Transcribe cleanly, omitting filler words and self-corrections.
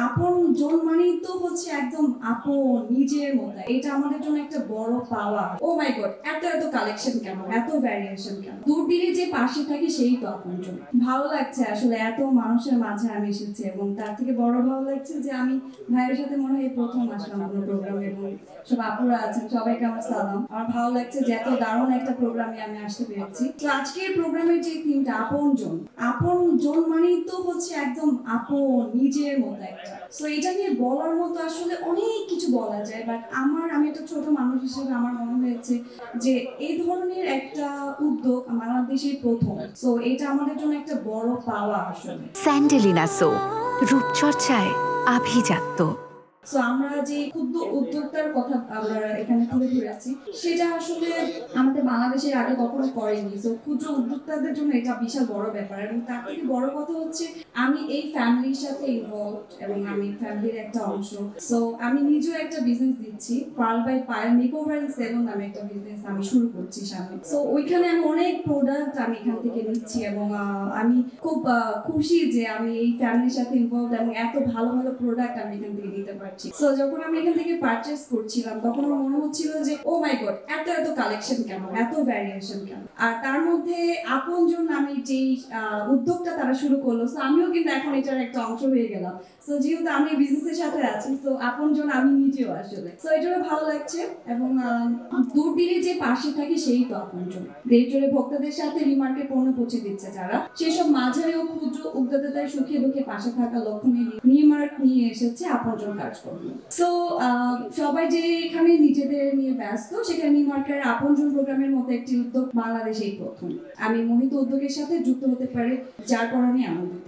আপনজন মানেই তো হচ্ছে একদম আপন নিজের মতো। এটা আমাদের জন্য একটা বড় পাওয়া। ও মাই গড, এত এত কালেকশন কেন, এত ভ্যারিয়েশন কেন? দূর দিনে যে পাশে থাকে সেই তো আপনজন। ভালো লাগছে আসলে এত মানুষের মাঝে আমি এসেছি, এবং তার থেকে বড় ভালো লাগছে যে আমি ভাইয়ের সাথে মনে হয় প্রথম আসলাম কোনো প্রোগ্রামে, এবং সব আপুরা আছেন, সবাইকে আমার সালাম। আমার ভালো লাগছে যে এত দারুণ একটা প্রোগ্রামে আমি আসতে পেরেছি। তো আজকের প্রোগ্রামের যে থিমটা আপনজন, আপনজন মানেই তো হচ্ছে একদম আপন নিজের মতো একটা। সো এটা নিয়ে বলার মতো আসলে অনেক কিছু বলা যায়, বাট আমি একটা ছোট মানুষ হিসেবে আমার মনে হয়েছে যে এই ধরনের একটা উদ্যোগ বাংলাদেশে প্রথম। সো এটা আমাদের জন্য একটা বড় পাওয়া আসলে। স্যান্ডেলিনা সো, রূপচর্চায় আভিজাত্য। সো আমরা যে ক্ষুদ্র উদ্যোক্তার কথা আমরা এখানে তুলে ধরেছি, সেটা আসলে আমাদের বাংলাদেশের আগে কখনো করেনি। সো ক্ষুদ্র উদ্যোক্তাদের জন্য এটা বিশাল বড় ব্যাপার, এবং তার থেকে বড় কথা হচ্ছে আমি এই ফ্যামিলির সাথে ইনভলভ, এবং আমি ফ্যামিলির একটা অংশ। সো আমি নিজেও একটা বিজনেস দিচ্ছি, pearl by Payel makeover and salon নামে একটা বিজনেস আমি শুরু করছি সামনে। সো ওইখানে আমি অনেক প্রোডাক্ট আমি এখান থেকে নিচ্ছি, এবং আমি খুব খুশি যে আমি এই ফ্যামিলির সাথে ইনভলভ, এবং এত ভালো ভালো প্রোডাক্ট আমি এখান থেকে দিতে পারছি। সো যখন আমি এখান থেকে পারচেজ করছিলাম, তখন আমার মনে হচ্ছিল যে ও মাই গড, এত এত কালেকশন কেন, এত ভ্যারিয়েশন কেন? আর তার মধ্যে আপনজন নামে যেই উদ্যোগটা তারা শুরু করলো, সো আমিও কিন্তু এখন এটার একটা অংশ হয়ে গেলাম। সো যেহেতু আমি বিজনেসের সাথে আছি, সো আপনজন আমি নিজেও আসলে। সো এটা ভালো লাগছে, এবং দূর দিনে যে পাশে থাকে সেই তো আপনজন। দেশ জুড়ে ভোক্তাদের সাথে রিমার্কে পণ্য পৌঁছে দিচ্ছে যারা, সেসব মাঝারি ও ক্ষুদ্র উদ্যোক্তাদের সুখে দুঃখে পাশে থাকা লক্ষ্য নিয়ে নিউমার্ক নিয়ে এসেছে আপনজন কার্যক্রম। সো সবাই যে এখানে নিজেদের নিয়ে ব্যস্ত, সেখানে নিউমার্কের আপনজন প্রোগ্রামের মতো একটি উদ্যোগ বাংলাদেশেই প্রথম। আমি মোহিত উদ্যোগের সাথে যুক্ত হতে পারি, যার কারণে আনন্দিত।